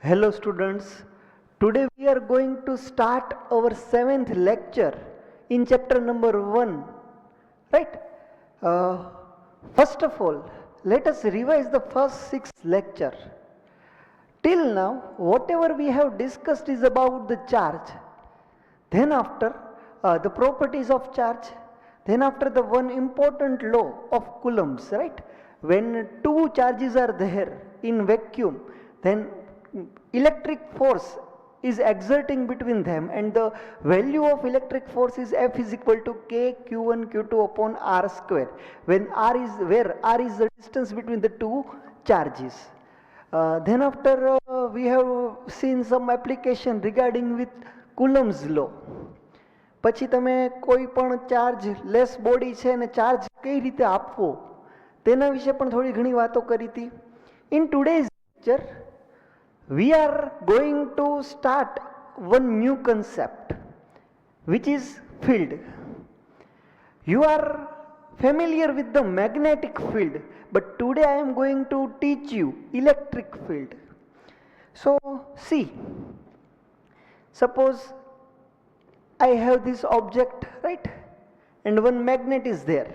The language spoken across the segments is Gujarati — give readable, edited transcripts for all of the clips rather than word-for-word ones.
Hello students, today we are going to start our 7th lecture in chapter number 1, right? First of all, let us revise the first 6 lecture. Till now, whatever we have discussed is about the charge. Then after, the properties of charge. Then after, the one important law of Coulomb's, right? When two charges are there in vacuum, then electric force is exerting between them, and the value of electric force is F is equal to K Q1 Q2 upon R square, when where R is the distance between the two charges. Then after, we have seen some application regarding with Coulomb's law. પછી તમે કોઈ પણ ચાર્જ લેસ બોડી છે ને ચાર્જ કઈ રીતે આપવો તેના વિશે પણ થોડી ઘણી વાતો કરી હતી. In today's lecture we are going to start one new concept which is field. You are familiar with the magnetic field, but today I am going to teach you electric field. So see, suppose I have this object, right, and one magnet is there.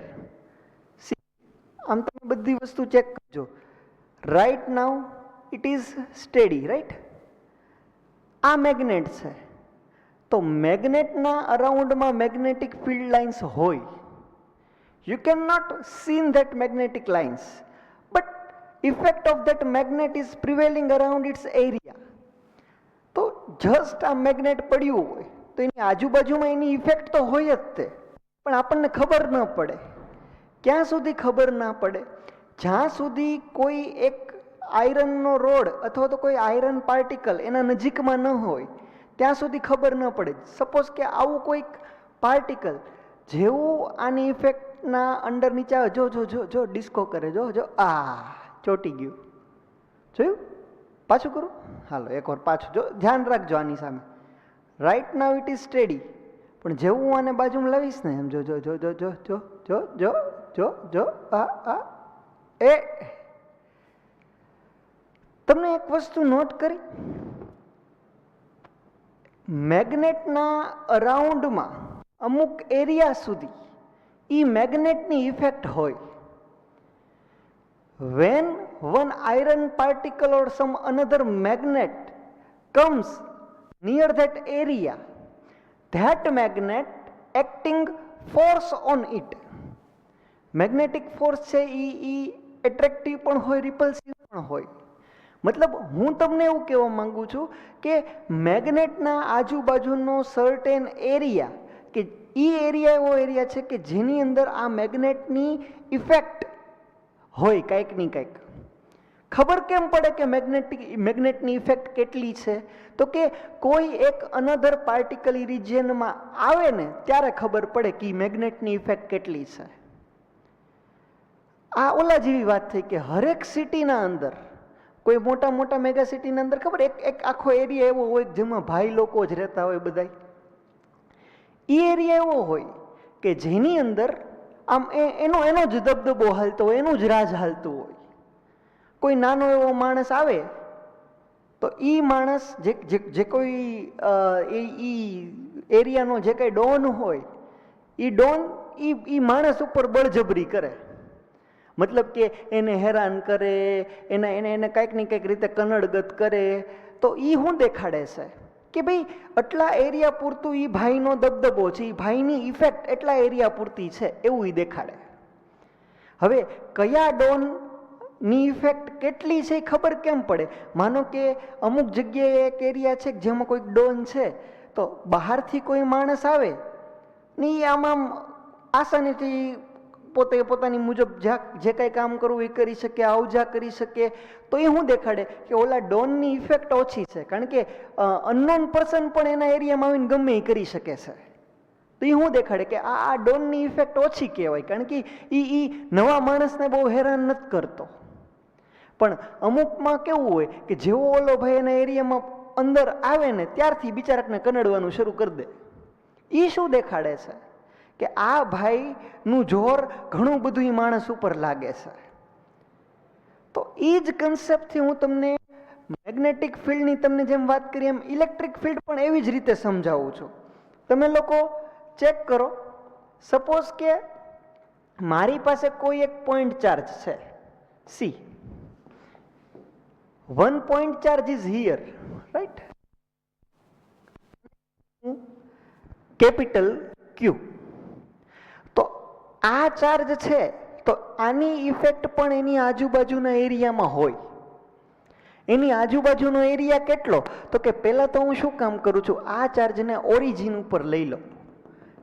See, આમ તમે બધી વસ્તુ ચેક કરજો. Right now it is steady, right? આ મેગ્નેટ છે, તો મેગ્નેટના અરાઉન્ડમાં મેગ્નેટિક ફિલ્ડ લાઇન્સ હોય. You cannot see that magnetic lines, but effect of that magnet is prevailing around its area. તો જસ્ટ આ મેગ્નેટ પડ્યું હોય તો એની આજુબાજુમાં એની ઇફેક્ટ તો હોય જ તે, પણ આપણને ખબર ન પડે. ક્યાં સુધી ખબર ના પડે? જ્યાં સુધી કોઈ એક આયરનનો રોડ અથવા તો કોઈ આયરન પાર્ટિકલ એના નજીકમાં ન હોય ત્યાં સુધી ખબર ન પડે. સપોઝ કે આવું કોઈક પાર્ટિકલ જેવું આની ઇફેક્ટના અંડર નીચે આવે, જો જો જો જો ડિસ્કો કરે, જો જો આ ચોટી ગયું, જોયું? પાછું કરું? હાલો એકવાર પાછું, જો ધ્યાન રાખજો આની સામે. Right now it is steady, પણ જેવું હું આને બાજુમાં લાવીશ ને, એમ જો જો જો જો જો જો જો જો જો જો આ એ તમને એક વસ્તુ નોટ કરી, મેગ્નેટના અરાઉન્ડમાં અમુક એરિયા સુધી એ મેગ્નેટની ઇફેક્ટ હોય. When one iron particle or some another magnet comes near that area, that magnet acting force on it. Magnetic force છે એ એટ્રેક્ટિવ પણ હોય, રિપલ્સિવ પણ હોય. મતલબ હું તમને એવું કહેવા માંગુ છું કે મેગ્નેટના આજુબાજુનો સર્ટેન એરિયા, કે એ એરિયા એવો એરિયા છે કે જેની અંદર આ મેગ્નેટની ઇફેક્ટ હોય કાંઈક ની કાંઈક. ખબર કેમ પડે કે મેગ્નેટની ઇફેક્ટ કેટલી છે? તો કે કોઈ એક અનધર પાર્ટિકલ એ રિજિયનમાં આવે ને ત્યારે ખબર પડે કે મેગ્નેટની ઇફેક્ટ કેટલી છે. આ ઓલા જેવી વાત થઈ કે હરેક સિટીના અંદર, કોઈ મોટા મોટા મેગા સિટીના અંદર ખબર એક આખો એરિયા એવો હોય જેમાં ભાઈ લોકો જ રહેતા હોય બધા. એ એરિયા એવો હોય કે જેની અંદર આમ એનો જ દબદબો હાલતો હોય, એનું જ રાજ હાલતું હોય. કોઈ નાનો એવો માણસ આવે તો એ માણસ જે કોઈ એ એરિયાનો જે કંઈ ડોન હોય, એ ડોન એ માણસ ઉપર બળજબરી કરે. મતલબ કે એને હેરાન કરે, એને કંઈક ને કંઈક રીતે કનડગત કરે. તો એ શું દેખાડે છે કે ભાઈ આટલા એરિયા પૂરતું એ ભાઈનો દબદબો છે, એ ભાઈની ઇફેક્ટ એટલા એરિયા પૂરતી છે એવું એ દેખાડે. હવે કયા ડોનની ઇફેક્ટ કેટલી છે એ ખબર કેમ પડે? માનો કે અમુક જગ્યાએ એક એરિયા છે જેમાં કોઈક ડોન છે, તો બહારથી કોઈ માણસ આવે ને એ આમ આસાનીથી પોતે પોતાની મુજબ જે કાંઈ કામ કરવું એ કરી શકે, આવજા કરી શકે. તો એ શું દેખાડે કે ઓલા ડોનની ઇફેક્ટ ઓછી છે, કારણ કે અનનોન પર્સન પણ એના એરિયામાં આવીને ગમે એ કરી શકે છે. તો એ શું દેખાડે કે આ ડોનની ઇફેક્ટ ઓછી કહેવાય, કારણ કે એ નવા માણસને બહુ હેરાન નથી કરતો. પણ અમુકમાં કેવું હોય કે જેવો ઓલો ભાઈ એના એરિયામાં અંદર આવે ને ત્યારથી બિચારાને કનડવાનું શરૂ કરી દે. એ શું દેખાડે છે કે આ ભાઈનું જોર ઘણું બધું એ માણસ ઉપર લાગે છે. તો એ જ કન્સેપ્ટથી હું તમને મેગ્નેટિક ફિલ્ડની તમને જેમ વાત કરી એમ ઇલેક્ટ્રિક ફિલ્ડ પણ એવી જ રીતે સમજાવું છું. તમે લોકો ચેક કરો, સપોઝ કે મારી પાસે કોઈ એક પોઈન્ટ ચાર્જ છે C, one point charge is here, right, capital ક્યુ. તો આ ચાર્જ છે તો આની ઇફેક્ટ પણ એની આજુબાજુના એરિયામાં હોય. એની આજુબાજુનો એરિયા કેટલો? તો કે પહેલાં તો હું શું કામ કરું છું, આ ચાર્જને ઓરિજિન ઉપર લઈ લઉં.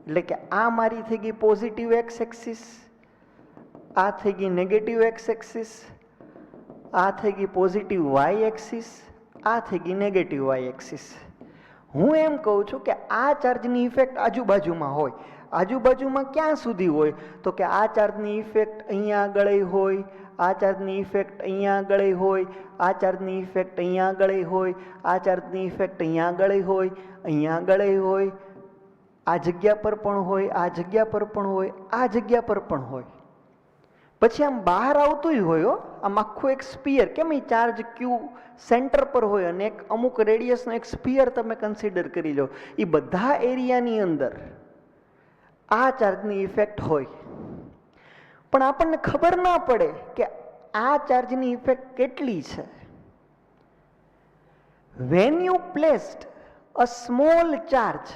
એટલે કે આ મારી થઈ ગઈ પોઝિટિવ એક્સ એક્સિસ, આ થઈ ગઈ નેગેટિવ એક્સ એક્સિસ, આ થઈ ગઈ પોઝિટિવ વાય એક્સિસ, આ થઈ ગઈ નેગેટિવ વાય એક્સિસ. હું એમ કહું છું કે આ ચાર્જની ઇફેક્ટ આજુબાજુમાં હોય. આજુબાજુમાં ક્યાં સુધી હોય? તો કે આ ચાર્જની ઇફેક્ટ અહીંયા આગળ હોય, આ ચાર્જની ઇફેક્ટ અહીંયા આગળ હોય, આ ચાર્જની ઇફેક્ટ અહીંયા આગળ હોય, આ ચાર્જની ઇફેક્ટ અહીંયા આગળ હોય, અહીંયા આગળ હોય, આ જગ્યા પર પણ હોય, આ જગ્યા પર પણ હોય, આ જગ્યા પર પણ હોય. પછી આમ બહાર આવતું હોય, આમ આખું એક સ્પીયર, કેમ એ ચાર્જ ક્યુ સેન્ટર પર હોય અને એક અમુક રેડિયસનો એક સ્પીયર તમે કન્સિડર કરી લો, એ બધા એરિયાની અંદર આ ચાર્જની ઇફેક્ટ હોય. પણ આપણને ખબર ના પડે કે આ ચાર્જની ઇફેક્ટ કેટલી છે. When you placed a small charge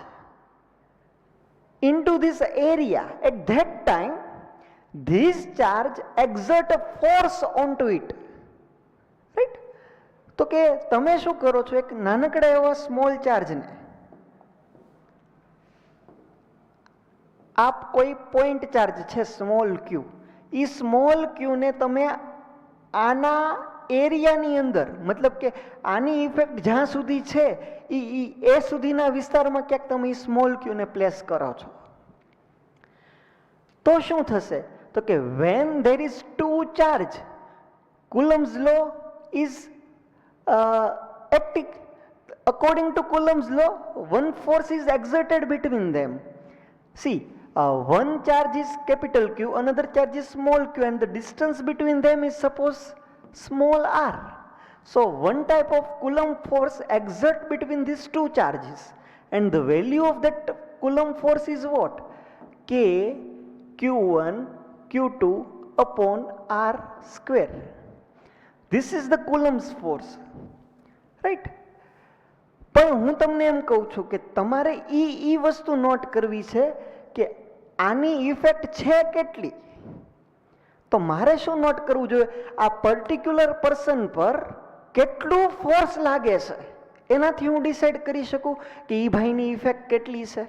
into this area, at that time this charge exert a force onto it, right? તો કે તમે શું કરો છો, એક નાનકડા એવા સ્મોલ ચાર્જને આપ કોઈ પોઈન્ટ ચાર્જ છે સ્મોલ ક્યુ, એ સ્મોલ ક્યુને તમે આના એરિયાની અંદર, મતલબ કે આની ઇફેક્ટ જ્યાં સુધી છે એ સુધીના વિસ્તારમાં ક્યાંક તમે સ્મોલ ક્યુને પ્લેસ કરો છો. તો શું થશે? તો કે when there is two charge, Coulomb's law is acting. According to Coulomb's law, one force is exerted between them. See, one charge is capital Q, another charge is small q, and the distance between them is suppose small r. So one type of Coulomb force exert between these two charges, and the value of that Coulomb force is what? K q1 q2 upon r square. This is the Coulomb's force, right? પણ હું તમને એમ કહું છું કે તમારે ઈ વસ્તુ નોટ કરવી છે કે આની ઇફેક્ટ છે કેટલી. તો મારે શું નોટ કરવું જોઈએ? આ પર્ટિક્યુલર પર્સન પર કેટલું ફોર્સ લાગે છે એનાથી હું ડિસાઈડ કરી શકું કે ઈ ભાઈની ઇફેક્ટ કેટલી છે.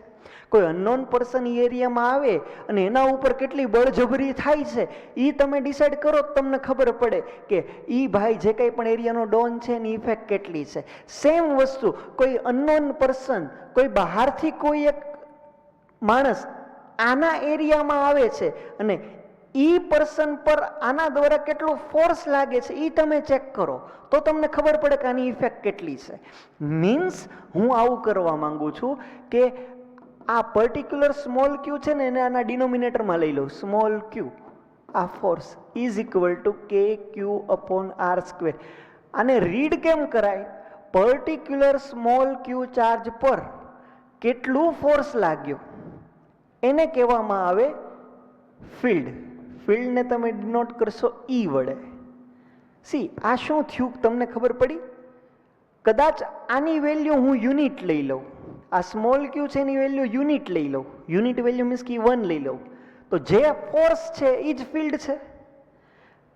કોઈ અનનોન પર્સન એ એરિયામાં આવે અને એના ઉપર કેટલી બળજબરી થાય છે એ તમે ડિસાઈડ કરો તો તમને ખબર પડે કે ઈ ભાઈ જે કંઈ પણ એરિયાનો ડોન છે એની ઇફેક્ટ કેટલી છે. સેમ વસ્તુ કોઈ અનનોન પર્સન, કોઈ બહારથી કોઈ એક માણસ આના એરિયામાં આવે છે અને ઈ પર્સન પર આના દ્વારા કેટલો ફોર્સ લાગે છે એ તમે ચેક કરો તો તમને ખબર પડે કે આની ઇફેક્ટ કેટલી છે. મીન્સ હું આવું કરવા માંગુ છું કે આ પર્ટિક્યુલર સ્મોલ ક્યુ છે ને એને આના ડિનોમિનેટરમાં લઈ લો. સ્મોલ ક્યુ, આ ફોર્સ ઇઝ ઇક્વલ ટુ કે ક્યુ અપોન આર સ્ક્વેર. આને રીડ કેમ કરાય? પર્ટિક્યુલર સ્મોલ ક્યુ ચાર્જ પર કેટલું ફોર્સ લાગ્યો એને કહેવામાં આવે ફિલ્ડ. ફિલ્ડને તમે ડિનોટ કરશો ઈ વડે. સી આ શું થયું તમને ખબર પડી? કદાચ આની વેલ્યુ હું યુનિટ લઈ લઉં, આ સ્મોલ ક્યુ છે એની વેલ્યુ યુનિટ લઈ લઉં, યુનિટ વેલ્યુ મીન્સ કે 1 લઈ લઉં, તો જે ફોર્સ છે એ જ ફિલ્ડ છે.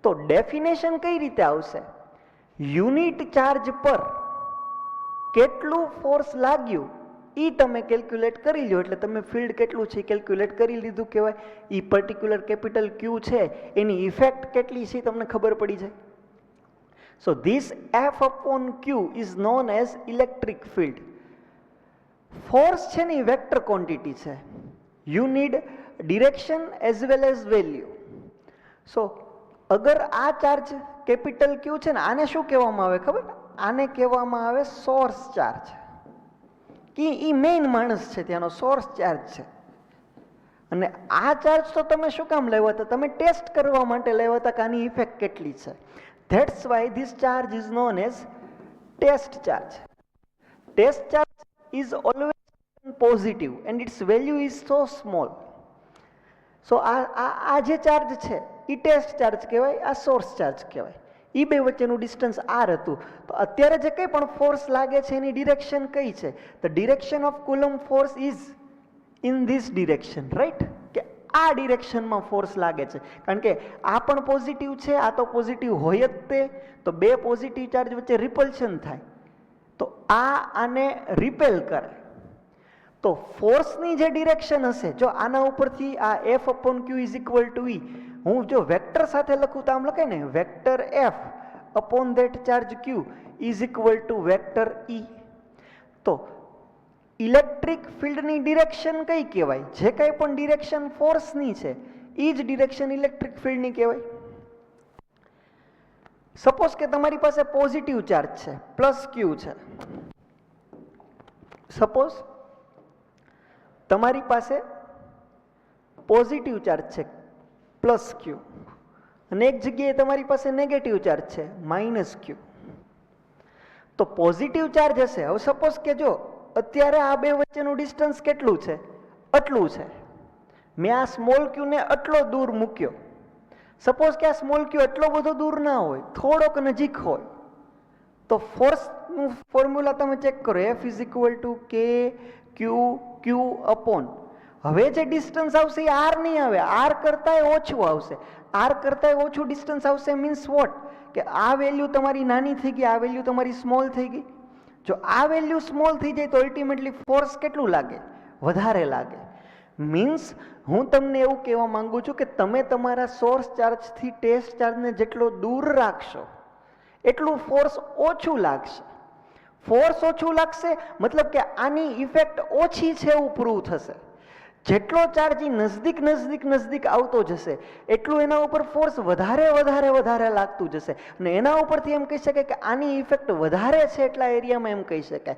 તો ડેફિનેશન કઈ રીતે આવશે? યુનિટ ચાર્જ પર કેટલું ફોર્સ લાગ્યું એ તમે કેલ્ક્યુલેટ કરી લો એટલે તમે ફિલ્ડ કેટલું છે કેલ્ક્યુલેટ કરી લીધું કહેવાય. એ પર્ટિક્યુલર કેપિટલ ક્યુ છે એની ઇફેક્ટ કેટલી છે તમને ખબર પડી જાય. So this F upon Q is known as electric field. Force છે ને એ વેક્ટર ક્વોન્ટિટી છે. You need direction as well as value. So અગર આ ચાર્જ કેપિટલ Q છે ને આને શું કહેવામાં આવે ખબર? આને કહેવામાં આવે સોર્સ ચાર્જ. કે એ મેઇન માણસ છે ત્યાંનો સોર્સ ચાર્જ છે. અને આ ચાર્જ તો તમે શું કામ લાવ્યા હતા? તમે ટેસ્ટ કરવા માટે લાવ્યા હતા કે આની ઇફેક્ટ કેટલી છે. That's why this charge is known as test charge is always positive and its value is so small. So આ જે ચાર્જ છે એ ટેસ્ટ ચાર્જ કહેવાય, આ સોર્સ ચાર્જ કહેવાય. એ બે વચ્ચેનું ડિસ્ટન્સ આર હતું. તો અત્યારે જે કંઈ પણ ફોર્સ લાગે છે એની ડિરેક્શન કઈ છે? The direction of coulomb force is in this direction, right? કે આ ડિરેક્શનમાં ફોર્સ લાગે છે, કારણ કે આ પણ પોઝિટિવ છે, આ તો પોઝિટિવ હોય જ તે. તો બે પોઝિટિવ ચાર્જ વચ્ચે રિપલ્શન થાય, તો આને રિપેલ કરે. તો ફોર્સની જે ડિરેક્શન હશે, જો આના ઉપરથી આ F upon q is equal to E, હું જો વેક્ટર સાથે લખું તો આમ લખાય ને, vector F upon that charge q is equal to vector E. તો ઇલેક્ટ્રિક ફિલ્ડની ડિરેક્શન કઈ કહેવાય? જે કંઈ પણ ડિરેક્શન ફોર્સની છે એ જ ડિરેક્શન ઇલેક્ટ્રિક ફિલ્ડની કહેવાય. સપોઝ કે તમારી પાસે પોઝિટિવ ચાર્જ છે, પ્લસ ક્યુ છે. સપોઝ તમારી પાસે પોઝિટિવ ચાર્જ છે પ્લસ ક્યુ, અને એક જગ્યાએ તમારી પાસે નેગેટિવ ચાર્જ છે માઇનસ ક્યુ. તો પોઝિટિવ ચાર્જ હશે. હવે સપોઝ કે જો અત્યારે આ બે વચ્ચેનું ડિસ્ટન્સ કેટલું છે? આટલું છે. મેં આ સ્મોલ ક્યુને આટલો દૂર મૂક્યો. સપોઝ કે આ સ્મોલ ક્યુ એટલો બધો દૂર ના હોય, થોડોક નજીક હોય, તો ફોર્સનું ફોર્મ્યુલા તમે ચેક કરો, એફ ઇઝ ઇક્વલ ટુ કે ક્યુ અપોન. હવે જે ડિસ્ટન્સ આવશે એ આર નહીં આવે, આર કરતાંય ઓછું આવશે. આર કરતાંય ઓછું ડિસ્ટન્સ આવશે મીન્સ વોટ? કે આ વેલ્યુ તમારી નાની થઈ ગઈ, આ વેલ્યુ તમારી સ્મોલ થઈ ગઈ. જો આ વેલ્યુ સ્મોલ થઈ જાય તો અલ્ટિમેટલી ફોર્સ કેટલું લાગે? વધારે લાગે. મીન્સ હું તમને એવું કહેવા માંગુ છું કે તમે તમારા સોર્સ ચાર્જથી ટેસ્ટ ચાર્જને જેટલો દૂર રાખશો એટલું ફોર્સ ઓછું લાગશે. ફોર્સ ઓછું લાગશે મતલબ કે આની ઇફેક્ટ ઓછી છે એવું પ્રૂવ થશે. જેટલો ચાર્જ નજીક આવતો જશે એટલું એના ઉપર ફોર્સ વધારે લાગતું જશે, અને એના ઉપરથી એમ કહી શકાય કે આની ઇફેક્ટ વધારે છે એટલા એરિયામાં, એમ કહી શકાય.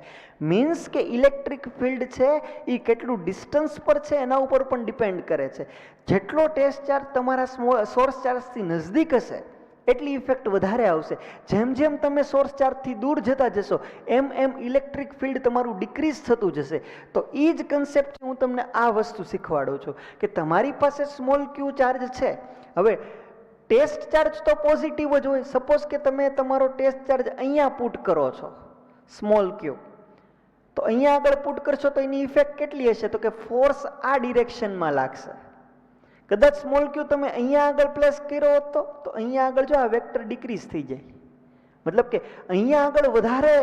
મીન્સ કે ઇલેક્ટ્રિક ફિલ્ડ છે એ કેટલું ડિસ્ટન્સ પર છે એના ઉપર પણ ડિપેન્ડ કરે છે. જેટલો ટેસ્ટ ચાર્જ તમારા સોર્સ ચાર્જથી નજદીક હશે એટલી ઇફેક્ટ વધારે આવશે. જેમ જેમ તમે સોર્સ ચાર્જથી દૂર જતા જશો એમ ઇલેક્ટ્રિક ફિલ્ડ તમારું ડિક્રીઝ થતું જશે. તો એ જ કન્સેપ્ટથી હું તમને આ વસ્તુ શીખવાડું છું કે તમારી પાસે સ્મોલ ક્યુ ચાર્જ છે. હવે ટેસ્ટ ચાર્જ તો પોઝિટિવ જ હોય. સપોઝ કે તમે તમારો ટેસ્ટ ચાર્જ અહીંયા પુટ કરો છો સ્મોલ ક્યુ, તો અહીંયા આગળ પુટ કરશો તો એની ઇફેક્ટ કેટલી હશે? તો કે ફોર્સ આ ડિરેક્શનમાં લાગશે. કદાચ સ્મોલ ક્યુ તમે અહીંયા આગળ પ્લેસ કર્યો હોત તો અહીંયા આગળ જો આ વેક્ટર ડિક્રીઝ થઈ જાય. મતલબ કે અહીંયા આગળ વધારે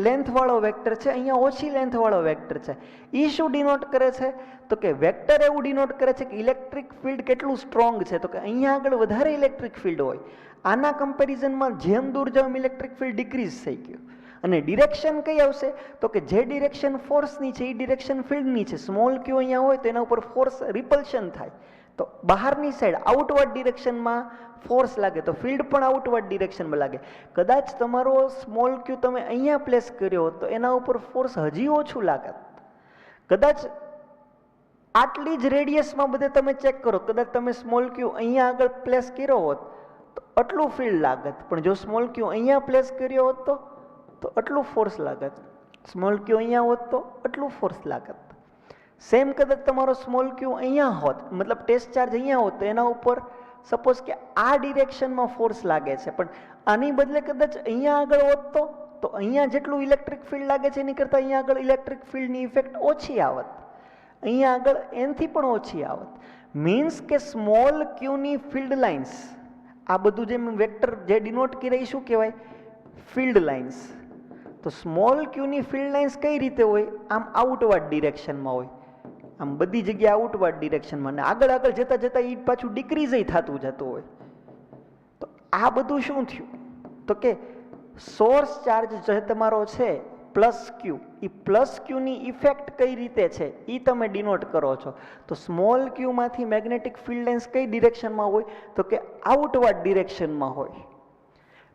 લેન્થવાળો વેક્ટર છે, અહીંયા ઓછી લેન્થવાળો વેક્ટર છે. એ શું ડિનોટ કરે છે? તો કે વેક્ટર એવું ડિનોટ કરે છે કે ઇલેક્ટ્રિક ફિલ્ડ કેટલું સ્ટ્રોંગ છે. તો કે અહીંયા આગળ વધારે ઇલેક્ટ્રિક ફિલ્ડ હોય, આના કમ્પેરિઝનમાં જેમ દૂર જાવ ઇલેક્ટ્રિક ફિલ્ડ ડિક્રીઝ થઈ ગયું. અને ડિરેક્શન કઈ આવશે? તો કે જે ડિરેક્શન ફોર્સની છે એ ડિરેક્શન ફિલ્ડની છે. સ્મોલ ક્યુ અહીંયા હોય તો એના ઉપર ફોર્સ રિપલ્શન થાય, તો બહારની સાઈડ આઉટવર્ડ ડિરેક્શનમાં ફોર્સ લાગે, તો ફિલ્ડ પણ આઉટવર્ડ ડિરેક્શનમાં લાગે. કદાચ તમારો સ્મોલ ક્યુ તમે અહીંયા પ્લેસ કર્યો હોત તો એના ઉપર ફોર્સ હજી ઓછું લાગત. કદાચ આટલી જ રેડિયસમાં બધે તમે ચેક કરો, કદાચ તમે સ્મોલ ક્યુ અહીંયા આગળ પ્લેસ કર્યો હોત તો આટલું ફિલ્ડ લાગત, પણ જો સ્મોલ ક્યુ અહીંયા પ્લેસ કર્યો હોત તો આટલું ફોર્સ લાગત. સ્મોલ ક્યુ અહીંયા હોત તો આટલું ફોર્સ લાગત. સેમ કદાચ તમારો સ્મોલ ક્યુ અહીંયા હોત, મતલબ ટેસ્ટ ચાર્જ અહીંયા હોત તો એના ઉપર સપોઝ કે આ ડિરેક્શનમાં ફોર્સ લાગે છે, પણ આની બદલે કદાચ અહીંયા આગળ હોત તો અહીંયા જેટલું ઇલેક્ટ્રિક ફિલ્ડ લાગે છે એની કરતાં અહીંયા આગળ ઇલેક્ટ્રિક ફિલ્ડની ઇફેક્ટ ઓછી આવત, અહીંયા આગળ એનથી પણ ઓછી આવત. મીન્સ કે સ્મોલ ક્યુની ફિલ્ડ લાઇન્સ, આ બધું જે વેક્ટર જે ડિનોટ કરે એ શું કહેવાય? Field lines. તો સ્મોલ ક્યુની ફિલ્ડ લાઇન્સ કઈ રીતે હોય? આમ આઉટવર્ડ ડિરેક્શનમાં હોય, આમ બધી જગ્યાએ આઉટવર્ડ ડિરેક્શનમાં, અને આગળ જતા એ પાછું ડિક્રીઝ થતું જતું હોય. તો આ બધું શું થયું? તો કે સોર્સ ચાર્જ જે તમારો છે પ્લસ ક્યુ, એ પ્લસ ક્યુની ઇફેક્ટ કઈ રીતે છે એ તમે ડિનોટ કરો છો. તો સ્મોલ ક્યુમાંથી મેગ્નેટિક ફિલ્ડ લાઇન્સ કઈ ડિરેક્શનમાં હોય? તો કે આઉટવર્ડ ડિરેક્શનમાં હોય.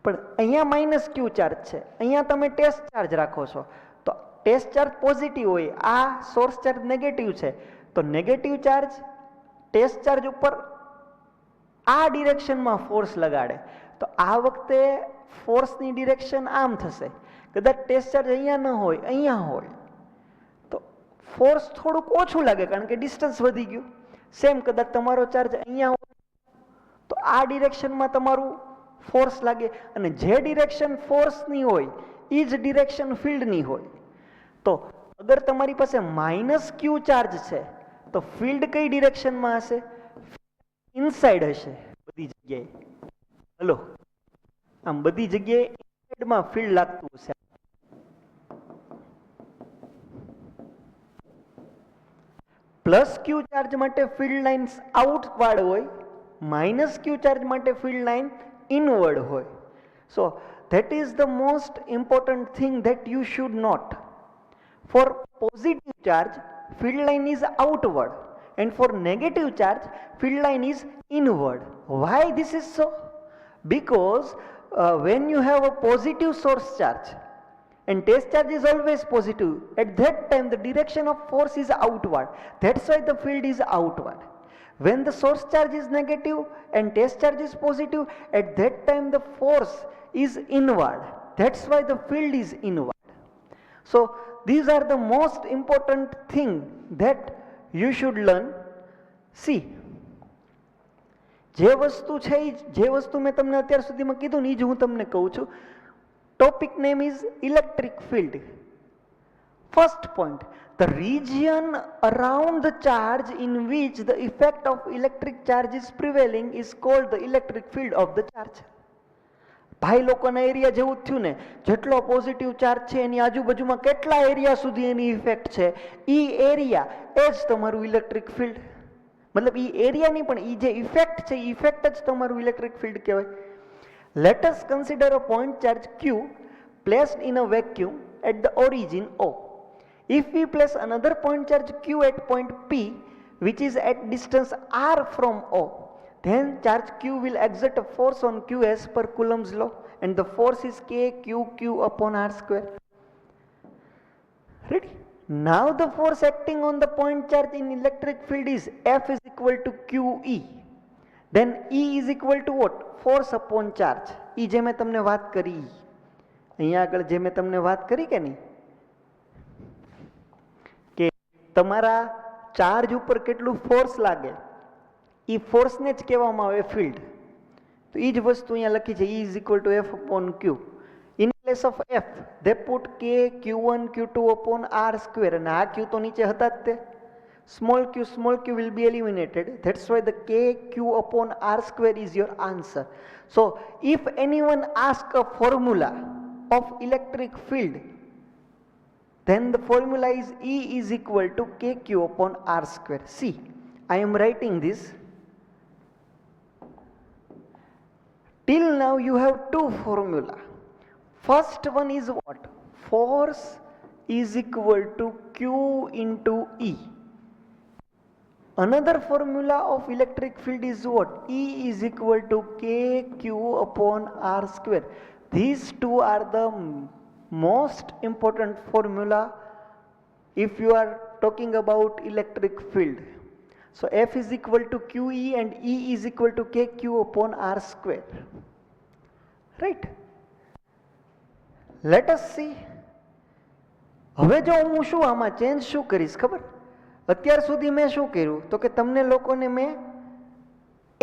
પણ અહીંયા માઇનસ ક્યુ ચાર્જ છે, અહીંયા તમે ટેસ્ટ ચાર્જ રાખો છો, તો ટેસ્ટ ચાર્જ પોઝિટિવ હોય, આ સોર્સ ચાર્જ નેગેટિવ છે, તો નેગેટિવ ચાર્જ ટેસ્ટ ચાર્જ ઉપર આ ડિરેક્શનમાં ફોર્સ લગાડે, તો આ વખતે ફોર્સની ડિરેક્શન આમ થશે, કદાચ ટેસ્ટ ચાર્જ અહીંયા ન હોય, અહીંયા હોય, તો ફોર્સ થોડુંક ઓછું લાગે કારણ કે ડિસ્ટન્સ વધી ગયું. સેમ કદાચ તમારો ચાર્જ અહીંયા હોય તો આ ડિરેક્શનમાં તમારું ફોર્સ લાગે, અને જે ડિરેક્શન ફોર્સની હોય એ જ ડિરેક્શન ફિલ્ડની હોય. તો અગર તમારી પાસે માઇનસ ક્યુ ચાર્જ છે તો ફિલ્ડ કઈ ડિરેક્શનમાં હશે? ઇનસાઇડ હશે બધી જગ્યાએ. હલો, આમ બધી જગ્યાએ ઇનસાઇડમાં ફિલ્ડ લાગતું હશે. પ્લસ ક્યુ ચાર્જ માટે ફિલ્ડ લાઇન્સ આઉટવર્ડ હોય, માઇનસ ક્યુ ચાર્જ માટે ફિલ્ડ લાઇન ઇનવર્ડ હોય. સો that is the most important thing that you should note. For positive charge, field line is outward, and for negative charge, field line is inward. Why this is so? Because when you have a positive source charge and test charge is always positive, at that time the direction of force is outward. That's why the field is outward. When the source charge is negative and test charge is positive, at that time the force is inward. That's why the field is inward. So these are the most important thing that you should learn. See, જે વસ્તુ છે, જે વસ્તુ મેં તમને અત્યાર સુધીમાં કીધું ને એ જ હું તમને કહું છું. Topic name is electric field. First point, the region around the charge in which the effect of electric charge is prevailing is called the electric field of the charge. ભાઈ લોકોના એરિયા જેવું જ થયું ને, જેટલો પોઝિટિવ ચાર્જ છે એની આજુબાજુમાં કેટલા એરિયા સુધી એની ઇફેક્ટ છે, એ એરિયા એ જ તમારું ઇલેક્ટ્રિક ફિલ્ડ. મતલબ એ એરિયા નહીં પણ એ જે ઇફેક્ટ છે, એ ઇફેક્ટ જ તમારું ઇલેક્ટ્રિક ફિલ્ડ કહેવાય. Let us consider a point charge Q placed in a vacuum at the origin O. If we place another point charge Q at point P, which is at distance r from O, then charge Q will exert a force on Q as per Coulomb's law, and the force is KQQ upon r square. Ready? Now the force acting on the point charge in electric field is F is equal to QE. Then E is equal to what? Force upon charge. E જે મેં તમને વાત કરી, અહીંયા આગળ જે મેં તમને વાત કરી કે નહીં, કે તમારા ચાર્જ ઉપર કેટલું ફોર્સ લાગે, એ ફોર્સને જ કહેવામાં આવે ફિલ્ડ. તો એ જ વસ્તુ અહીંયા લખી છે, E is equal to F upon Q. In place of F, they put K, Q1, Q2 upon R square. અને આ Q તો નીચે હતા જ તે. Small q will be eliminated. That's why the K, Q upon R square is your answer. So, if anyone asks a formula of electric field, then the formula is E is equal to KQ upon R square. See, I am writing this. Till now you have two formula. First one is what? Force is equal to Q into E. Another formula of electric field is what? E is equal to KQ upon R square. These two are the most important formula if you are talking about electric field. So F is equal to QE and E is equal to KQ upon R square. Right? Let us see. હવે જો હું શું આમાં ચેન્જ શું કરીશ ખબર? અત્યાર સુધી મેં શું કર્યું તો કે તમને લોકોને મેં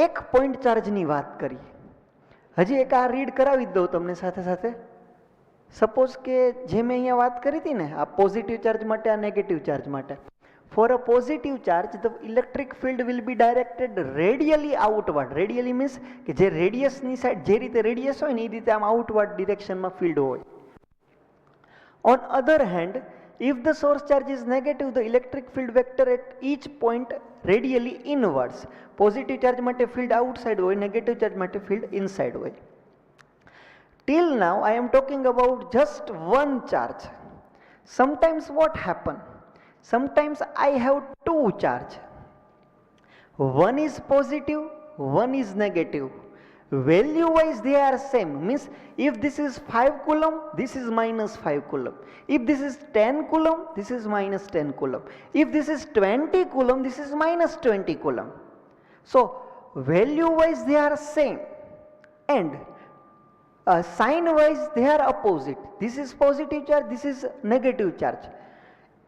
એક પોઈન્ટ ચાર્જની વાત કરી. હજી એક આ રીડ કરાવી જ દઉં તમને સાથે સાથે. સપોઝ કે જે મેં અહીંયા વાત કરી હતી ને, આ પોઝિટિવ ચાર્જ માટે, આ નેગેટિવ ચાર્જ માટે. For a positive charge the electric field will be directed radially outward. Radially means કે જે રેડિયસની સાઈડ જે રીતે રેડિયસ હોય ને એ રીતે આમ આઉટવર્ડ ડિરેક્શનમાં ફિલ્ડ હોય. On other hand, if the source charge is negative, the electric field vector at each point radially inwards. Positive charge માટે field outside હોય, negative charge માટે field inside હોય. Till now I am talking about just one charge. Sometimes what happen? Sometimes I have two charge. One is positive, one is negative. Value wise they are same, means if this is 5 coulomb, this is minus 5 coulomb. If this is 10 coulomb, this is minus 10 coulomb. If this is 20 coulomb, this is minus 20 coulomb. So value wise they are same, and sign wise they are opposite. This is positive charge, this is negative charge.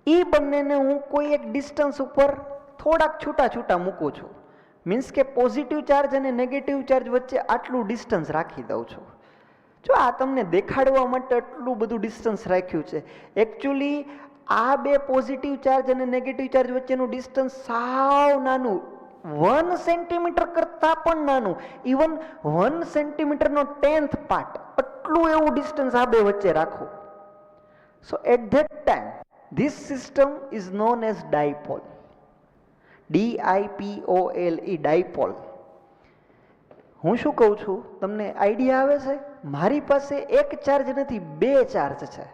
એ બંનેને હું કોઈ એક ડિસ્ટન્સ ઉપર થોડાક છૂટા છૂટા મૂકું છું. મીન્સ કે પોઝિટિવ ચાર્જ અને નેગેટિવ ચાર્જ વચ્ચે આટલું ડિસ્ટન્સ રાખી દઉં છું. જો આ તમને દેખાડવા માટે આટલું બધું ડિસ્ટન્સ રાખ્યું છે. એકચ્યુઅલી આ બે પોઝિટિવ ચાર્જ અને નેગેટિવ ચાર્જ વચ્ચેનું ડિસ્ટન્સ સાવ નાનું, 1 સેન્ટીમીટર કરતાં પણ નાનું, ઇવન 1 સેન્ટીમીટરનો 10th પાર્ટ, આટલું એવું ડિસ્ટન્સ આ બે વચ્ચે રાખો. So at that time this system is known as dipole. DIPOLE, dipole. હું શું કહું છું તમને આઈડિયા આવે છે? મારી પાસે એક ચાર્જ નથી, બે ચાર્જ છે,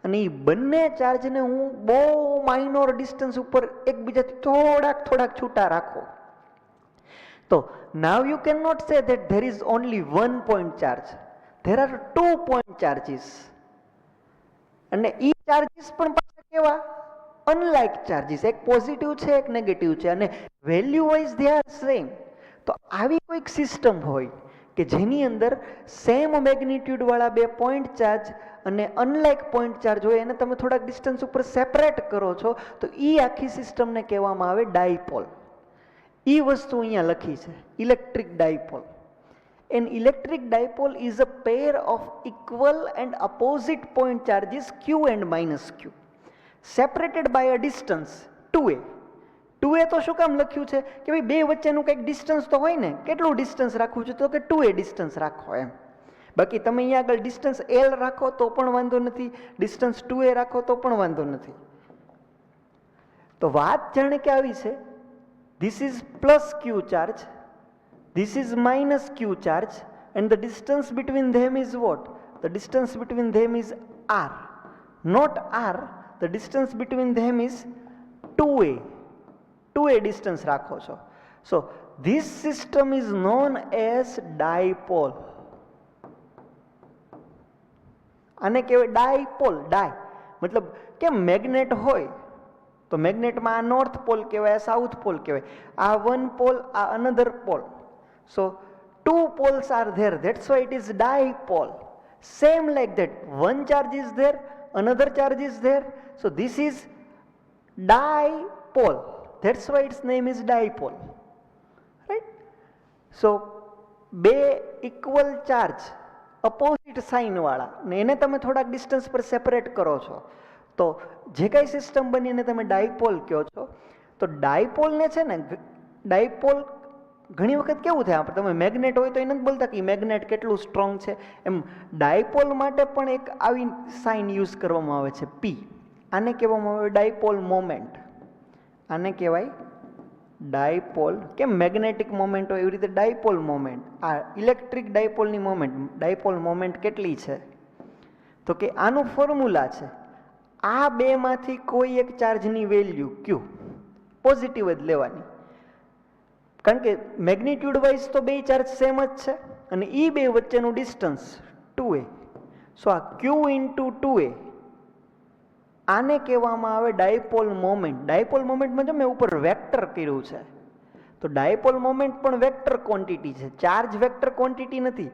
અને એ બંને ચાર્જને હું બહુ માઇનોર ડિસ્ટન્સ ઉપર એકબીજાથી થોડાક છૂટા રાખો. તો now you can not say that there is only 1 point charge, there are 2 point charges. અને એ ચાર્જીસ પણ પાછા કેવા? અનલાઇક ચાર્જીસ, એક પોઝિટિવ છે એક નેગેટિવ છે, અને value wise they are same. તો આવી કોઈક સિસ્ટમ હોય કે જેની અંદર સેમ મેગ્નિટ્યુડ વાળા બે પોઈન્ટ ચાર્જ અને અનલાઇક પોઈન્ટ ચાર્જ હોય, એને તમે થોડાક ડિસ્ટન્સ ઉપર સેપરેટ કરો છો, તો એ આખી સિસ્ટમને કહેવામાં આવે ડાયપોલ. એ વસ્તુ અહીંયા લખી છે, electric dipole. An electric dipole is a pair of equal and opposite point charges q and minus q separated by a distance 2a. 2a તો શું કામ લખ્યું છે કે ભાઈ બે વચ્ચેનું કંઈક ડિસ્ટન્સ તો હોય ને, કેટલું ડિસ્ટન્સ રાખવું છે તો કે 2a ડિસ્ટન્સ રાખો એમ. બાકી તમે અહીંયા આગળ ડિસ્ટન્સ l રાખો તો પણ વાંધો નથી, ડિસ્ટન્સ 2a રાખો તો પણ વાંધો નથી. તો વાત જાણે કે આવી છે, this is plus q charge, this is minus q charge, and the distance between them is what? The distance between them is r, not r. The distance between them is 2a. 2a distance રાખો છો. So this system is known as dipole. આને કહેવાય ડાયપોલ. ડાય મતલબ કે મેગ્નેટ હોય તો મેગ્નેટમાં આ નોર્થ પોલ કહેવાય, સાઉથ પોલ કહેવાય, આ વન પોલ, આ another pole. So two poles are there, that's why it is dipole. Same like that, one charge is there, another charge is there, so this is dipole, that's why its name is dipole, right? So બે equal charge opposite sign વાળા ને એને તમે થોડાક ડિસ્ટન્સ પર સેપરેટ કરો છો તો જે કઈ સિસ્ટમ બની એને તમે ડાયપોલ કહો છો. તો ડાયપોલને છે ને, ડાયપોલ ઘણી વખત કેવું થાય, આપણે તમે મેગ્નેટ હોય તો એ નથી બોલતા કે મેગ્નેટ કેટલું સ્ટ્રોંગ છે, એમ ડાયપોલ માટે પણ એક આવી સાઇન યુઝ કરવામાં આવે છે, P. આને કહેવામાં આવે ડાયપોલ મોમેન્ટ. આને કહેવાય ડાયપોલ. કેમ મેગ્નેટિક મોમેન્ટ હોય એવી રીતે ડાયપોલ મોમેન્ટ. આ ઇલેક્ટ્રિક ડાયપોલની મોમેન્ટ, ડાયપોલ મોમેન્ટ કેટલી છે તો કે આનું ફોર્મ્યુલા છે, આ બેમાંથી કોઈ એક ચાર્જની વેલ્યુ Q પોઝિટિવ જ લેવાની, કારણ કે મેગ્નિટ્યુડ વાઇઝ તો બે ચાર્જ સેમ જ છે અને એ બે વચ્ચેનું ડિસ્ટન્સ 2a. સો આ q ઇન્ટુ 2a આને કહેવામાં આવે ડાયપોલ મોમેન્ટ. ડાયપોલ મોમેન્ટમાં જો મેં ઉપર વેક્ટર કર્યું છે, તો ડાયપોલ મોમેન્ટ પણ વેક્ટર ક્વોન્ટિટી છે, ચાર્જ વેક્ટર ક્વોન્ટિટી નથી.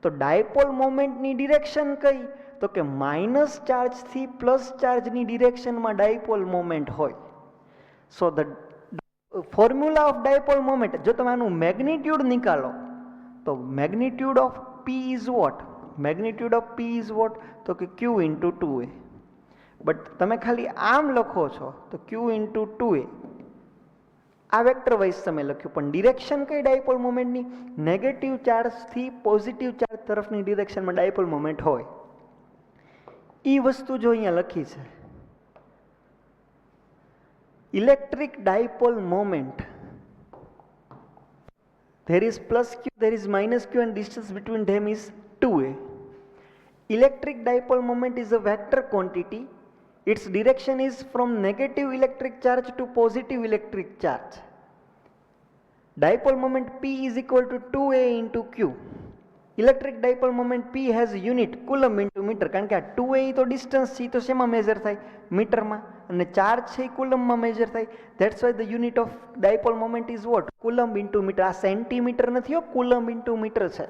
તો ડાયપોલ મોમેન્ટની ડિરેક્શન કઈ તો કે માઇનસ ચાર્જથી પ્લસ ચાર્જની ડિરેક્શનમાં ડાયપોલ મોમેન્ટ હોય. So the formula of dipole moment, જો તમે આનું મેગ્નિટ્યુડ નિકાલો તો magnitude of P is what? Magnitude of P is what તો કે Q ઇન્ટુ 2a. બટ તમે ખાલી આમ લખો છો તો Q ઇન્ટુ 2a, આ વેક્ટર વાઇઝ તમે લખ્યું, પણ ડિરેક્શન કઈ ડાયપોલ મોમેન્ટની? નેગેટિવ ચાર્જથી પોઝિટિવ ચાર્જ તરફની ડિરેક્શનમાં ડાયપોલ મોમેન્ટ હોય. એ વસ્તુ જો અહીંયા લખી છે, electric dipole moment, there is plus q, there is minus q, and distance between them is 2a. Electric dipole moment is a vector quantity, its direction is from negative electric charge to positive electric charge. Dipole moment P is equal to 2a into q. Electric dipole moment P has a unit coulomb into meter, કારણ કે આ 2a તો ડિસ્ટન્સ છે, તો શેમાં મેજર થાય? મીટરમાં, અને ચાર્જ છે એ કુલમમાં મેજર થાય. That's why the unit of dipole moment is what? Coulomb into metre. આ સેન્ટીમીટર નથી હો, કુલમ્બ ઇન્ટુ મીટર છે.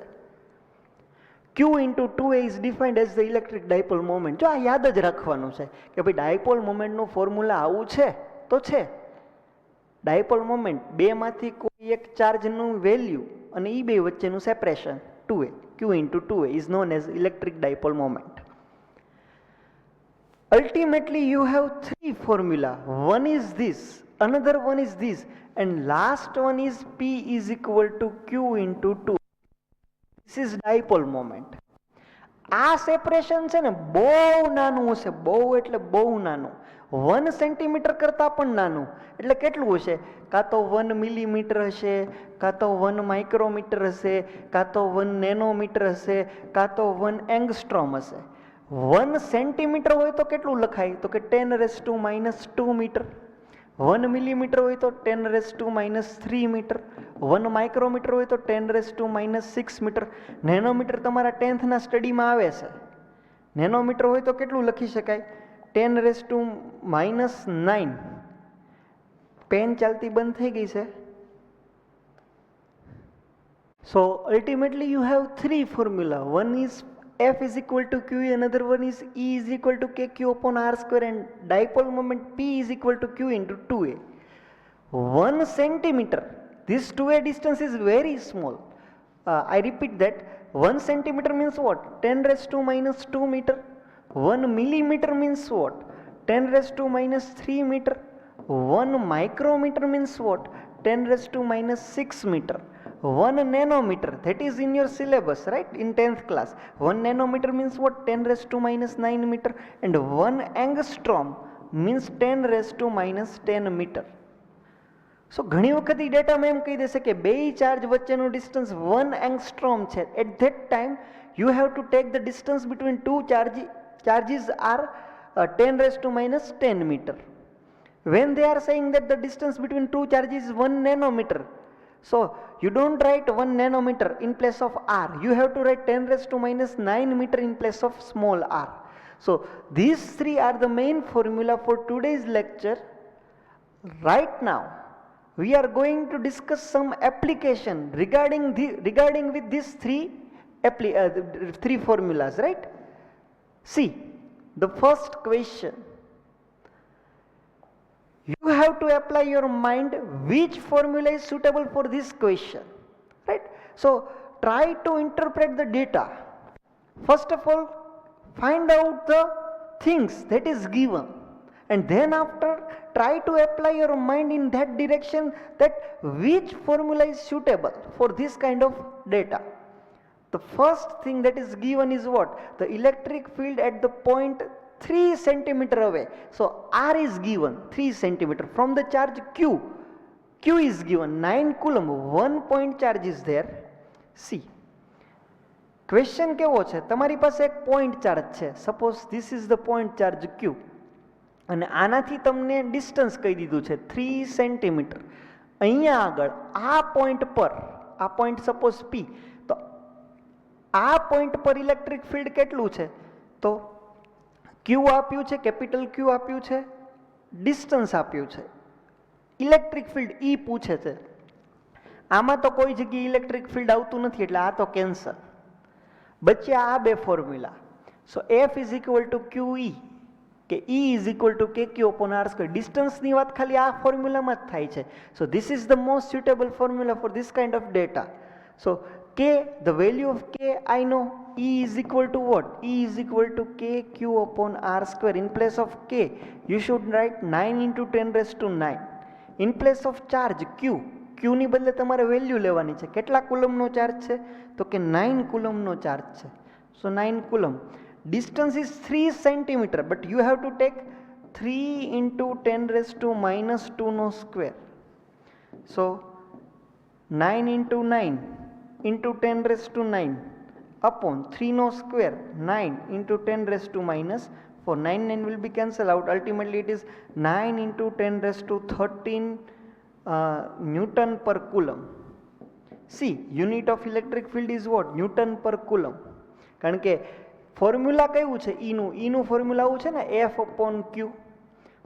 Q into 2a is defined as the electric dipole moment. જો આ યાદ જ રાખવાનું છે કે ભાઈ ડાયપોલ મોમેન્ટનું ફોર્મ્યુલા આવું છે તો છે. ડાયપોલ મોમેન્ટ બેમાંથી કોઈ એક ચાર્જનું વેલ્યુ અને એ બે વચ્ચેનું separation 2a, Q into 2a is known as electric dipole moment. Ultimately you have three formula. One is this, another one is this, and last one is P is equal to Q into 2. This is dipole moment. આ સેપરેશન છે ને બહુ નાનું હશે, બહુ એટલે બહુ નાનું, 1 સેન્ટીમીટર કરતાં પણ નાનું. એટલે કેટલું હશે? કાં તો 1 મિલીમીટર હશે, કાં તો 1 માઇક્રોમીટર હશે, કાં તો 1 નેનોમીટર હશે, કાં તો 1 એંગસ્ટ્રોમ હશે. 1 સેન્ટીમીટર હોય તો કેટલું લખાય? તો કે 10⁻² મીટર. 1 મિલીમીટર હોય તો 10⁻³ મીટર. 1 માઇક્રોમીટર હોય તો 10⁻6 મીટર. નેનોમીટર તમારા 10th ના સ્ટડીમાં આવે છે. નેનોમીટર હોય તો કેટલું લખી શકાય? 10⁻⁹. પેન ચાલતી બંધ થઈ ગઈ છે. So ultimately you have three formula. One is F is equal to Q, another one is E is equal to KQ upon R square, and dipole moment P is equal to Q into 2a. 1 centimeter, this 2a distance is very small. I repeat that, 1 centimeter means what? 10⁻² meter. 1 millimeter means what? 10⁻³ meter. 1 micrometer means what? 10⁻6 meter. 1 nanometer, that is in your syllabus, right? In 10th class. 1 nanometer means what? 10⁻⁹ meter. And 1 angstrom means 10⁻⁻10 meter. So ઘણી વખત એ ડેટામાં એમ કહી દેશે કે બે ચાર્જ વચ્ચેનું ડિસ્ટન્સ 1 angstrom છે. At that time you have to take the distance between two charges are 10⁻⁻10 meter. When they are saying that the distance between two charges is 1 nanometer, so you don't write 1 nanometer in place of r, you have to write 10⁻⁹ meter in place of small r. So these three are the main formula for today's lecture. Right now we are going to discuss some application regarding with these three formulas, right? See, the first question, you have to apply your mind which formula is suitable for this question, right? So try to interpret the data. First of all, find out the things that is given, and then after try to apply your mind in that direction, that which formula is suitable for this kind of data. The first thing that is given is what? The electric field at the point 3 centimeter away. So R is given 3 centimeter from the charge Q. Q is given 9 coulomb. 1 point charge is there. See, question કેવો છે? તમારી પાસે એક point charge છે. Suppose this is the point charge Q. અને આનાથી તમને ડિસ્ટન્સ કહી દીધું છે 3 સેન્ટીમીટર. અહીંયા આગળ આ પોઈન્ટ પર, આ પોઈન્ટ સપોઝ P, તો આ પોઈન્ટ પર ઇલેક્ટ્રિક ફિલ્ડ કેટલું છે? તો Q આપ્યું છે, કેપિટલ Q આપ્યું છે, ડિસ્ટન્સ આપ્યું છે, ઇલેક્ટ્રિક ફિલ્ડ E પૂછે છે. આમાં તો કોઈ જગ્યાએ ઇલેક્ટ્રિક ફિલ્ડ આવતું નથી એટલે આ તો કેન્સલ. બચ્યા આ બે formula. So F is equal two QE કે E is equal two KQ upon R square. ડિસ્ટન્સની વાત ખાલી આ ફોર્મ્યુલામાં જ થાય છે. સો this is the most suitable formula for this kind of data. So K, the value of K I know. E is equal to what? E is equal to KQ upon R square. In place of K you should write 9 into 10⁻⁹. In place of charge Q, Q ની બદલે તમારે વેલ્યુ લેવાની છે. કેટલા કુલમનો ચાર્જ છે? તો કે 9 કુલમનો ચાર્જ છે. So 9 coulomb. Distance is 3 centimeter, but you have to take 3 into 10⁻⁻2 no square. So 9 into 9 into 10⁻⁹ upon 3 no square, 9 into 10⁻⁻4. 9 will be cancelled out. Ultimately it is 9 into 10⁻13 Newton per coulomb. See, unit of electric field is what? Newton per coulomb. કારણ કે ફોર્મ્યુલા કયું છે? E નું ફોર્મ્યુલા આવું છે ને, F upon Q.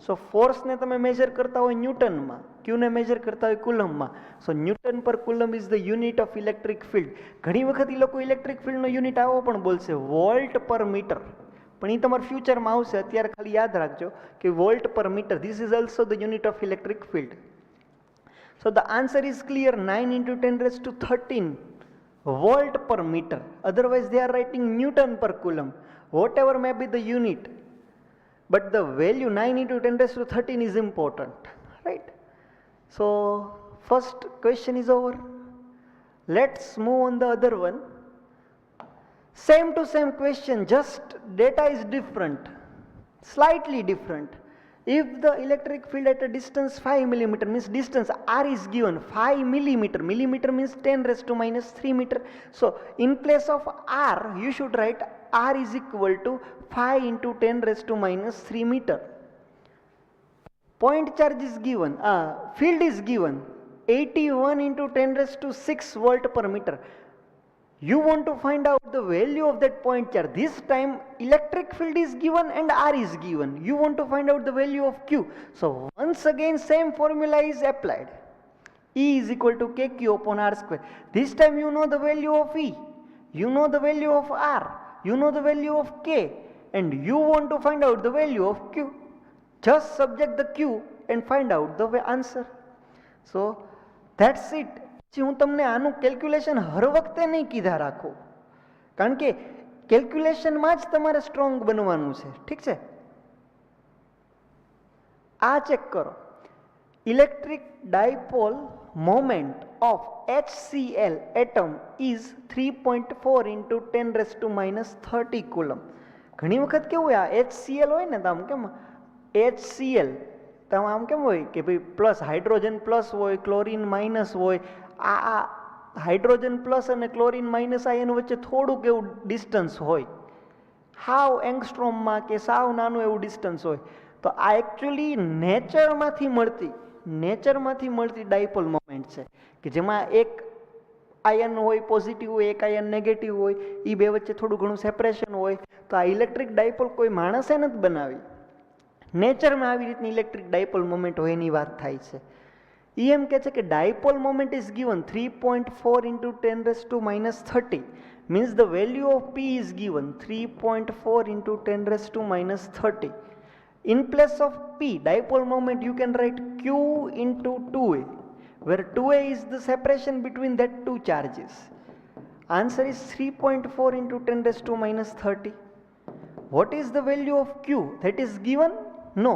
સો ફોર્સને તમે મેજર કરતા હોય ન્યૂટનમાં, ક્યુને મેજર કરતા હોય કુલમમાં. સો newton per coulomb is the unit of electric field. ઘણી વખત એ લોકો ઇલેક્ટ્રિક ફિલ્ડનો યુનિટ આવો પણ બોલશે, વોલ્ટ પર મીટર. પણ એ તમારા ફ્યુચરમાં આવશે, અત્યારે ખાલી યાદ રાખજો કે volt per metre, this is also the unit of electric field. So the answer is clear, 9 × 10⁻13 volt per meter. Otherwise they are writing Newton per coulomb, whatever may be the unit, but the value 9 × 10⁻13 is important, right? So first question is over. Let's move on the other one. Same to same question, just data is different, slightly different. If the electric field at a distance 5 mm, means distance r is given 5 mm, millimeter means 10⁻³ meter. So in place of r you should write r is equal to 5 × 10⁻³ meter. Point charge is given, field is given 81 × 10⁶ volt per meter. You want to find out the value of that point charge. This time electric field is given and r is given. You want to find out the value of q. So once again same formula is applied. E is equal to kq upon r square. This time you know the value of E, you know the value of r, you know the value of k, and you want to find out the value of q. Just subject the q and find out the answer. So that's it. હું તમને આનું કેલ્ક્યુલેશન હર વખતે નહીં કીધા રાખું, કારણ કે કેલ્ક્યુલેશનમાં જ તમારે સ્ટ્રોંગ બનવાનું છે. ઠીક છે, આ ચેક કરો. Electric dipole moment of HCl atom is 3.4 × 10⁻³ coulomb. ઘણી વખત કેવું હોય, આ HCl હોય ને તો આમ કેમ HCl તો આમ કેમ હોય કે ભાઈ પ્લસ હાઇડ્રોજન પ્લસ હોય, ક્લોરીન માઇનસ હોય. આ હાઇડ્રોજન પ્લસ અને ક્લોરીન માઇનસ આ એનું વચ્ચે થોડુંક એવું ડિસ્ટન્સ હોય, હાવ એંગસ્ટ્રોમમાં કે સાવ નાનું એવું ડિસ્ટન્સ હોય. તો આ એકચ્યુઅલી નેચરમાંથી મળતી ડાયપોલ મોમેન્ટ છે કે જેમાં એક આયન હોય પોઝિટિવ હોય, એક આયન નેગેટિવ હોય, એ બે વચ્ચે થોડું ઘણું સેપરેશન હોય. તો આ ઇલેક્ટ્રિક ડાયપોલ કોઈ માણસે નથી બનાવી, નેચરમાં આવી રીતની ઇલેક્ટ્રિક ડાયપોલ મોમેન્ટ હોય એની વાત થાય છે. એ એમ કહે છે કે dipole moment is given 3.4 × 10⁻30, means the value of P is given 3.4 × 10⁻30. In place of P, dipole moment, you can write Q into 2a, where 2a is the separation between that two charges. Answer is 3.4 × 10⁻30. What is the value of Q? That is given? No.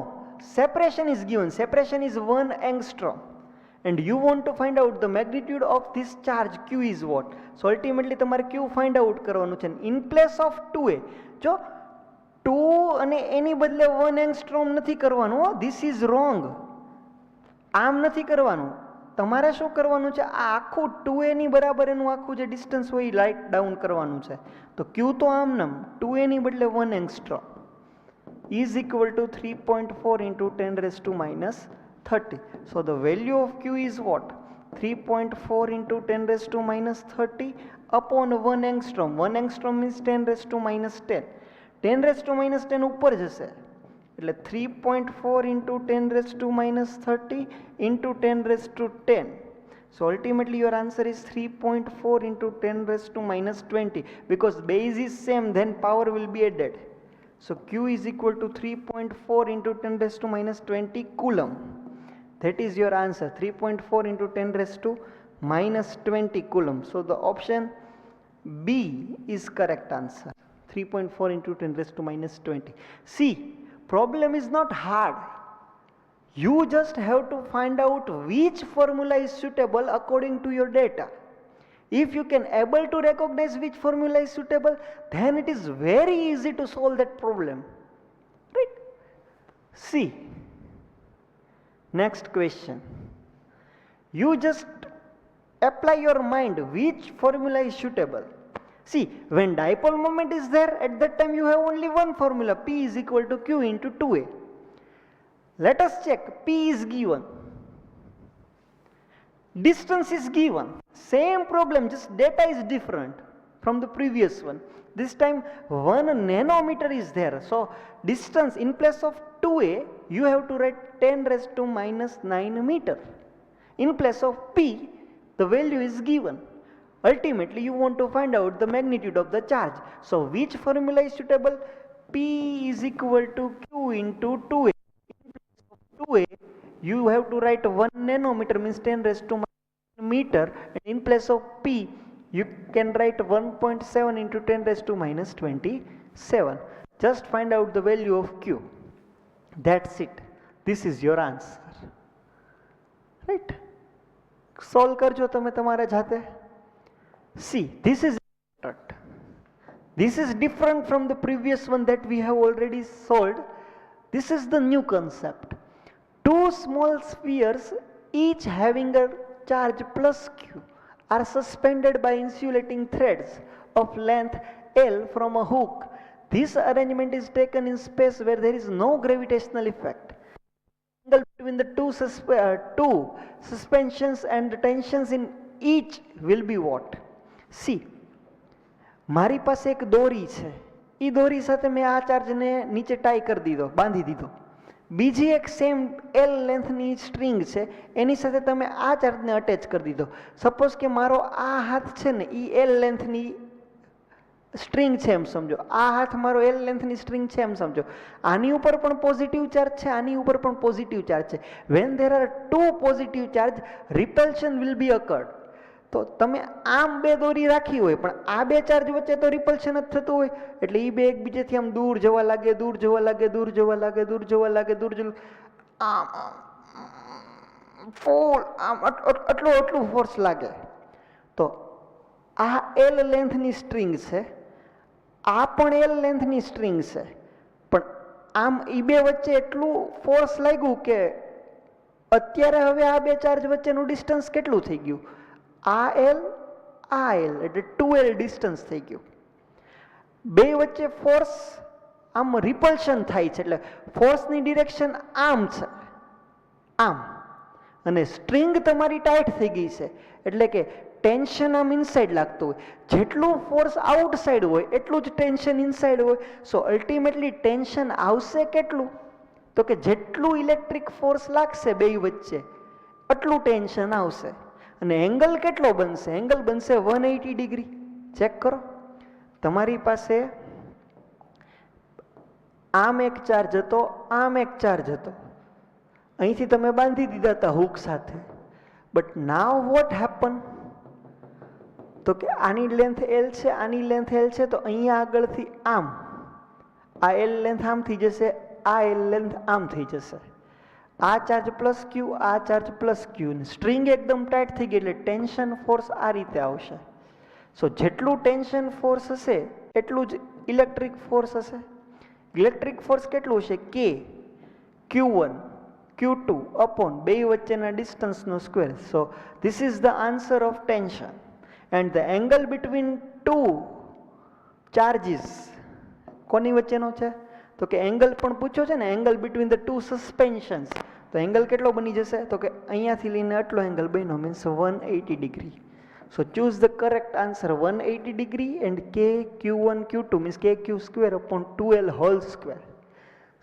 Separation is given. Separation is 1 angstrom. And you want to find out the magnitude of this charge Q is what? So ultimately તમારે Q find out કરવાનું છે. In place of 2a, જો 2 અને એની બદલે 1 angstrom નથી કરવાનું. This is wrong. આમ નથી કરવાનું. તમારે શું કરવાનું છે, આ આખું 2a ની બરાબર એનું આખું જે ડિસ્ટન્સ હોય એ રાઇટ ડાઉન કરવાનું છે. તો Q તો આમ નામ 2a ની બદલે 1 angstrom is equal to 3.4 × 10⁻30. So the value of Q is what? 3.4 × 10⁻30 upon 1 angstrom. 1 angstrom means 10⁻10. 10⁻10 ઉપર જશે એટલે 3.4 × 10⁻30 into 10⁻10. So ultimately your answer is 3.4 × 10⁻20, because base is same, then power will be added. So Q is equal to 3.4 × 10⁻20 coulomb. That is your answer, 3.4 × 10⁻20 coulomb. So the option B is correct answer, 3.4 × 10⁻20. See, problem is not hard. You just have to find out which formula is suitable according to your data. If you can able to recognize which formula is suitable, then it is very easy to solve that problem, right? See, next question. You just apply your mind which formula is suitable. See, when dipole moment is there, at that time you have only one formula, P is equal to Q into 2a. Let us check. P is given, distance is given, same problem, just data is different from the previous one. This time 1 nanometer is there. So distance in place of 2a, you have to write 10 raised to minus 9 meter. In place of P, the value is given. Ultimately, you want to find out the magnitude of the charge. So, which formula is suitable? P is equal to Q into 2A. In place of 2A, you have to write 1 nanometer means 10 raised to minus meter. And in place of P, you can write 1.7 into 10 raised to minus 27. Just find out the value of Q. That's it. This is your answer. Right? Solve કરજો તમે તમારા જાતે. See, this is important. This is different from the previous one that we have already solved. This is the new concept. Two small spheres, each having a charge plus Q, are suspended by insulating threads of length L from a hook. This arrangement is taken in space where there is no gravitational effect. The angle between the two suspensions and the tensions in each will be what? See, મારી પાસે એક દોરી છે, એ દોરી સાથે મેં આ ચાર્જને નીચે ટાઈ કરી દીધો, બાંધી દીધો. બીજી એક સેમ એલ લેન્થની સ્ટ્રિંગ છે, એની સાથે તમે આ ચાર્જને અટેચ કરી દીધો. સપોઝ કે મારો આ હાથ છે ને એ એલ લેન્થની સ્ટ્રિંગ છે એમ સમજો, આ હાથ મારો એલ લેન્થની સ્ટ્રિંગ છે એમ સમજો. આની ઉપર પણ પોઝિટિવ ચાર્જ છે, આની ઉપર પણ પોઝિટિવ ચાર્જ છે. When there are two positive charge, repulsion will be occurred. તો તમે આમ બે દોરી રાખી હોય પણ આ બે ચાર્જ વચ્ચે તો રિપલ્શન જ થતું હોય, એટલે એ બે એકબીજાથી આમ દૂર જવા લાગે, દૂર જવા લાગે, દૂર જવા લાગે, દૂર જવા લાગે, દૂર જવા, આમ ફૂલ આમ આટલું ફોર્સ લાગે. તો આ એલ લેન્થની સ્ટ્રિંગ છે, આ પણ એલ લેન્થની સ્ટ્રિંગ છે, પણ આમ એ બે વચ્ચે એટલું ફોર્સ લાગ્યું કે અત્યારે હવે આ બે ચાર્જ વચ્ચેનું ડિસ્ટન્સ કેટલું થઈ ગયું? આ એલ એટલે 2L ડિસ્ટન્સ થઈ ગયું. બે વચ્ચે ફોર્સ આમ રિપલ્શન થાય છે, એટલે ફોર્સની ડિરેક્શન આમ છે, આમ, અને સ્ટ્રિંગ તમારી ટાઈટ થઈ ગઈ છે, એટલે કે ટેન્શન આમ ઇનસાઇડ લાગતું હોય. જેટલું ફોર્સ આઉટસાઇડ હોય એટલું જ ટેન્શન ઇનસાઇડ હોય. સો અલ્ટિમેટલી ટેન્શન આવશે કેટલું? તો કે જેટલું ઇલેક્ટ્રિક ફોર્સ લાગશે બે વચ્ચે એટલું ટેન્શન આવશે. અને એંગલ કેટલો બનશે? એંગલ બનશે 180 ડિગ્રી. ચેક કરો, તમારી પાસે આમ એક ચાર્જ હતો, આમ એક ચાર્જ હતો, અહીંથી તમે બાંધી દીધા હતા હુક સાથે. But now what happen? તો કે આની લેન્થ એલ છે, આની લેન્થ એલ છે, તો અહીંયા આગળથી આમ આ એલ લેન્થ આમ થઈ જશે, આ એલ લેન્થ આમ થઈ જશે. આ ચાર્જ પ્લસ ક્યુ, આ ચાર્જ પ્લસ ક્યુ, સ્ટ્રિંગ એકદમ ટાઈટ થઈ ગઈ, એટલે ટેન્શન ફોર્સ આ રીતે આવશે. સો જેટલું ટેન્શન ફોર્સ હશે એટલું જ ઇલેક્ટ્રિક ફોર્સ હશે. ઇલેક્ટ્રિક ફોર્સ કેટલું હશે? કે Q1 Q2 અપોન બે વચ્ચેના ડિસ્ટન્સનો square. So this is the answer of tension. And the angle between two charges કોની વચ્ચેનો છે? તો કે એંગલ પણ પૂછ્યો છે ને, એંગલ બિટવીન ધ ટુ સસ્પેન્શન્સ. તો એંગલ કેટલો બની જશે? તો કે અહીંયાથી લઈને આટલો એંગલ બન્યો, means 180 degree. So choose the correct answer 180 degree and કે Q1 Q2 means KQ square upon 2L whole square.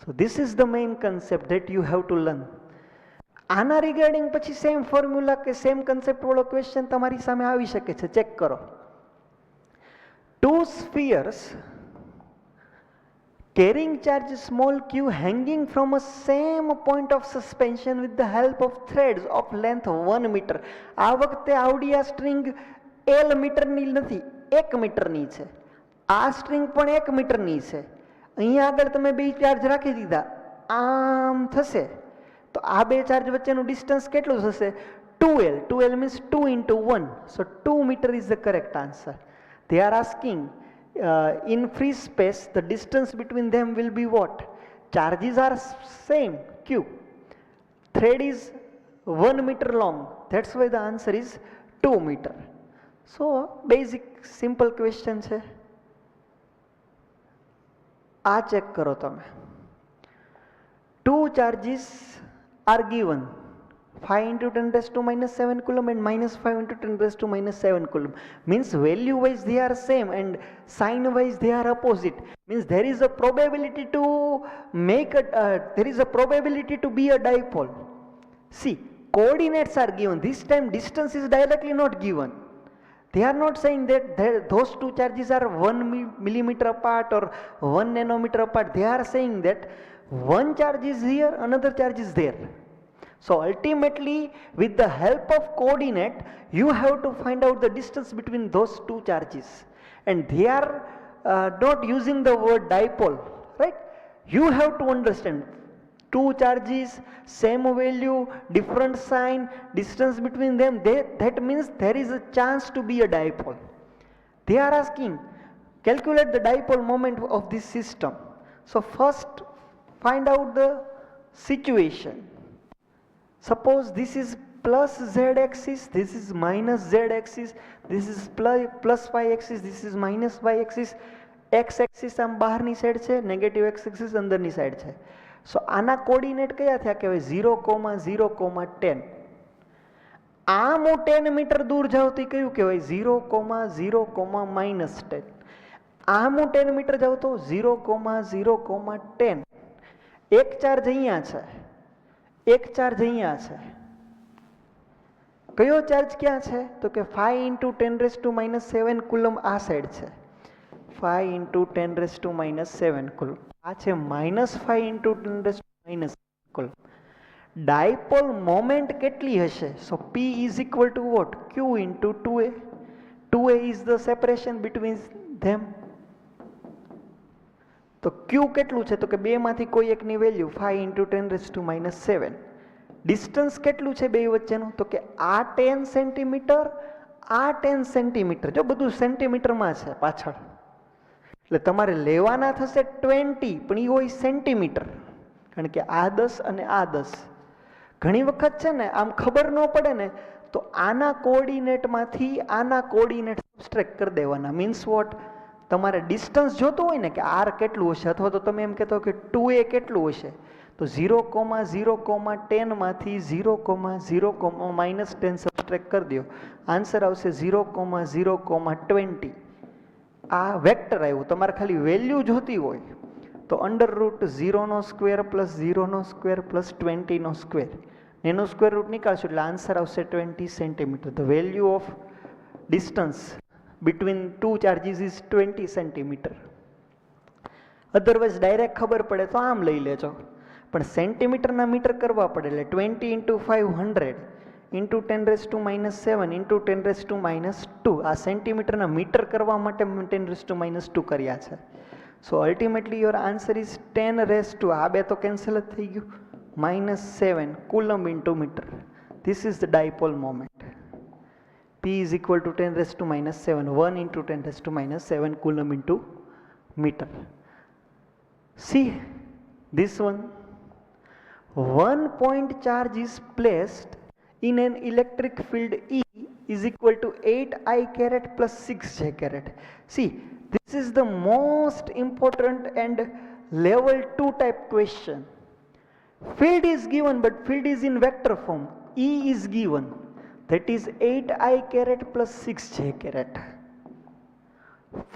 So this is the main concept that you have to learn. આના રિગાર્ડિંગ પછી સેમ ફોર્મ્યુલા કે સેમ કન્સેપ્ટ વાળો ક્વેશ્ચન તમારી સામે આવી શકે છે. ચેક કરો. Two spheres carrying charge small q hanging from a same point of suspension with the help of threads of length 1 meter. આ વખતે આવડી આ સ્ટ્રિંગ L મીટરની નથી, 1 મીટરની છે. આ સ્ટ્રિંગ પણ 1 મીટરની છે. અહીંયા આગળ તમે બે ચાર્જ રાખી દીધા, આમ થશે, તો આ બે ચાર્જ વચ્ચેનું ડિસ્ટન્સ કેટલું થશે? 2L. 2L means 2 into 1. So 2 meter is the correct answer. They are asking in free space the distance between them will be what? Charges are same, Q. Thread is 1 meter long. That's why the answer is 2 meter. So basic simple question છે. આ ચેક કરો તમે. Two charges are given 5 into 10 raised to minus 7 coulomb and minus 5 into 10 raised to minus 7 coulomb. Means value wise they are same and sign wise they are opposite. Means there is a probability to make there is a probability to be a dipole. See, coordinates are given. This time distance is directly not given. They are not saying that those two charges are 1 millimeter apart or 1 nanometer apart. They are saying that one charge is here, another charge is there. So ultimately, with the help of coordinate, you have to find out the distance between those two charges. And they are not using the word dipole, right? You have to understand two charges, same value, different sign, distance between them, that means there is a chance to be a dipole. They are asking, calculate the dipole moment of this system. So first, find out the situation. Suppose this is plus z axis, this is minus z axis, this is plus y axis, this is minus y axis, x axis આમ બહારની સાઈડ છે, નેગેટિવ x axis અંદરની સાઈડ છે. સો આના કોર્ડિનેટ કયા થયા કહેવાય 0,0,10. આમ હું 10 મીટર દૂર જાઉં તો કયું કહેવાય 0,0,-10. આમ હું 10 મીટર જાઉં તો 0,0,10. એક ચાર્જ અહીંયા છે, એક ચાર્જ અહીંયા છે. કયો ચાર્જ ક્યાં છે તો કે 5 into 10 raised to minus 7 coulomb આ સાઈડ છે. 5 into 10 raised to minus 7 coulomb આ છે minus 5 into 10 raised to minus 7 coulomb. Dipole moment કેટલી હશે? સો P is equal to what? Q into 2A. 2A is the separation between them. તો Q કેટલું છે તો કે બે માંથી કોઈ એકની value 5 into 10 raised to minus 7. Distance કેટલું છે બે વચ્ચેનું તો કે આ 10 સેન્ટીમીટર, આ 10 સેન્ટીમીટર. જો બધું સેન્ટીમીટરમાં છે પાછળ, એટલે તમારે લેવાના થશે 20, પણ એ હોય સેન્ટીમીટર, કારણ કે આ 10 અને આ 10. ઘણી વખત છે ને આમ ખબર ન પડે ને તો આના કોઓર્ડિનેટમાંથી આના કોઓર્ડિનેટ સબસ્ટ્રેક્ટ કરી દેવાના. મીન્સ વોટ, તમારે ડિસ્ટન્સ જોતું હોય ને કે આર કેટલું હશે, અથવા તો તમે એમ કહેતો કે 2A કેટલું હશે, તો 0,0,10 માંથી 0,0,-10 સબસ્ટ્રેક્ટ કરી દો, આન્સર આવશે 0,0,20. આ વેક્ટર આવ્યું. તમારે ખાલી વેલ્યુ જોતી હોય તો √0² પ્લસ 0² પ્લસ 20², એનો સ્ક્વેર રૂટ નીકાળશો એટલે આન્સર આવશે 20 centimetre. The value of distance between two charges is 20 centimeter. Otherwise direct ખબર પડે તો આમ લઈ લેજો, પણ સેન્ટીમીટરના મીટર કરવા પડે એટલે 20 into 500 into 10 raised to minus 7 into 10 raised to minus 2. આ સેન્ટીમીટરના મીટર કરવા માટે 10 raised to minus 2 કર્યા છે. So ultimately your answer is 10 raised to, આ બે તો કેન્સલ જ થઈ ગયું, -7 coulomb into metre. This is the dipole moment. P is equal to 10 raised to minus 7, 1 into 10 raised to minus 7 coulomb into meter. See this one. One point charge is placed in an electric field E is equal to 8I caret plus 6J caret. See, this is the most important and level 2 type question. Field is given, but field is in vector form. E is given. That is 8I caret plus 6J caret.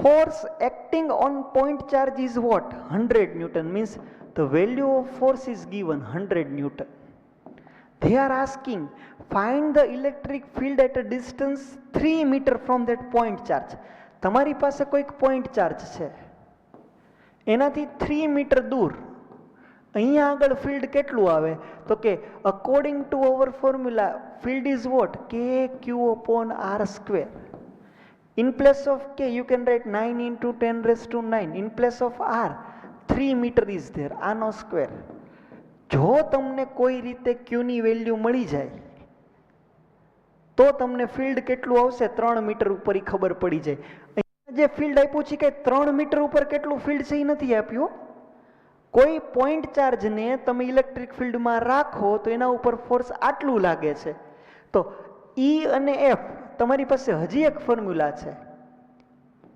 Force acting on point charge is what? 100 Newton. Means the value of force is given 100 Newton. They are asking, find the electric field at a distance 3 meter from that point charge. તમારી પાસે કોઈક point charge છે, એનાથી 3 મીટર દૂર અહીંયા આગળ ફિલ્ડ કેટલું આવે તો કે according to our formula field is what? KQ/R². In place of K you can write 9 into 10 raised to 9. In place of R 3 metre is there, આનો સ્ક્વેર. જો તમને કોઈ રીતે Qની વેલ્યુ મળી જાય તો તમને ફિલ્ડ કેટલું આવશે 3 મીટર ઉપર એ ખબર પડી જાય. અહીંયા જે ફિલ્ડ આપ્યું છે કે 3 મીટર ઉપર કેટલું ફિલ્ડ છે એ નથી આપ્યું. કોઈ પોઈન્ટ ચાર્જને તમે ઇલેક્ટ્રિક ફિલ્ડમાં રાખો તો એના ઉપર ફોર્સ આટલું લાગે છે. તો E અને F તમારી પાસે હજી એક ફોર્મ્યુલા છે,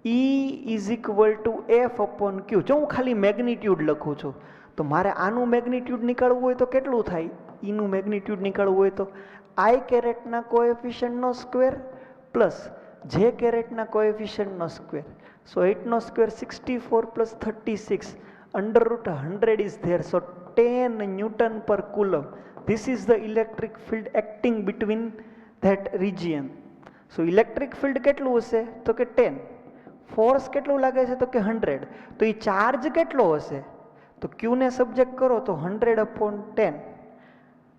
E is equal to F/Q. જો હું ખાલી મેગ્નિટ્યુડ લખું છું તો મારે આનું મેગ્નિટ્યુડ નીકાળવું હોય તો કેટલું થાય? ઈનું મેગ્નિટ્યુડ નીકાળવું હોય તો આઈ કેરેટના કોએફિશિયન્ટનો સ્ક્વેર પ્લસ જે કેરેટના કોએફિશિયન્ટનો સ્ક્વેર. સો 8નો square 64 plus 36 under root 100 is there. So 10 newton per coulomb. This is the electric field acting between that region. So electric field કેટલું હશે તો કે 10. ફોર્સ કેટલું લાગે છે તો કે 100. તો એ ચાર્જ કેટલો હશે તો ક્યુને સબ્જેક્ટ કરો તો 100/10.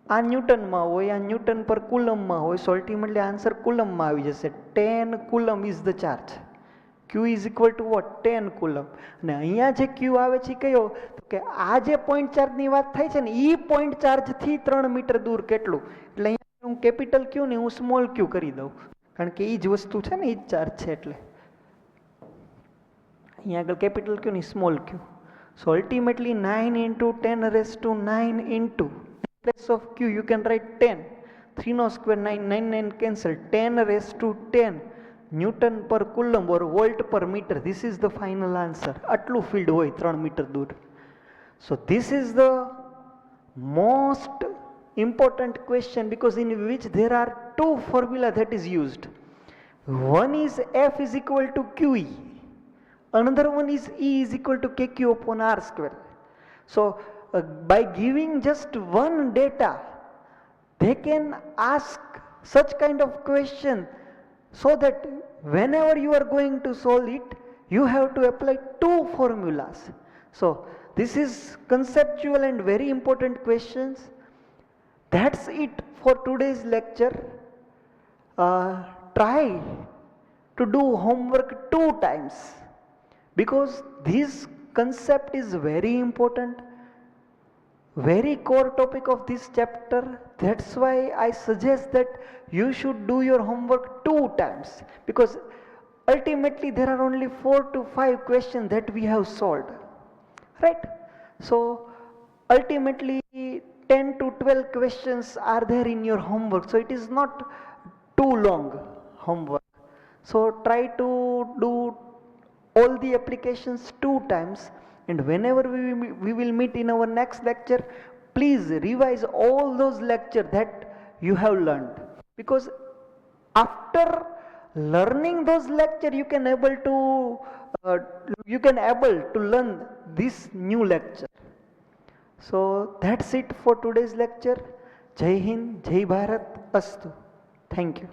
આ ન્યૂટનમાં હોય, આ ન્યૂટન પર કુલમમાં હોય. સો અલ્ટિમેટલી આન્સર કુલમમાં આવી જશે. 10 coulomb is the charge. Q is equal to what 10 coulomb. અને અહીંયા જે ક્યુ આવે છે કયો તો કે આ જે પોઈન્ટ ચાર્જની વાત થાય છે ને એ પોઈન્ટ ચાર્જથી 3 મીટર દૂર કેટલું. એટલે અહીંયા હું કેપિટલ ક્યુ ને હું સ્મોલ ક્યુ કરી દઉં, કારણ કે એ જ વસ્તુ છે ને, એ જ ચાર્જ છે. એટલે અહીંયા આગળ કેપિટલ ક્યુ ને small Q. So ultimately 9 × 10⁹ into place of q you can write 10. 3નો square 9, 9 9 cancel. 10⁻10 newton per coulomb or volt per metre. This is the final answer. આટલું ફિલ્ડ હોય 3 મીટર દૂર. So this is the most important question because in which there are two formula that is used. One is F is equal to QE. Another one is E is equal to KQ upon R square. So by giving just one data, they can ask such kind of question so that whenever you are going to solve it, you have to apply two formulas. So this is conceptual and very important questions. That's it for today's lecture. Try to do homework 2 times because this concept is very important, very core topic of this chapter. That's why I suggest that you should do your homework 2 times because ultimately there are only 4 to 5 questions that we have solved, right? So ultimately 10 to 12 questions are there in your homework, so it is not too long homework. So try to do all the applications 2 times, and whenever we will meet in our next lecture, please revise all those lectures that you have learned, because after learning those lectures you can able to learn this new lecture. So that's it for today's lecture. Jai Hind, Jai Bharat, Astu. Thank you.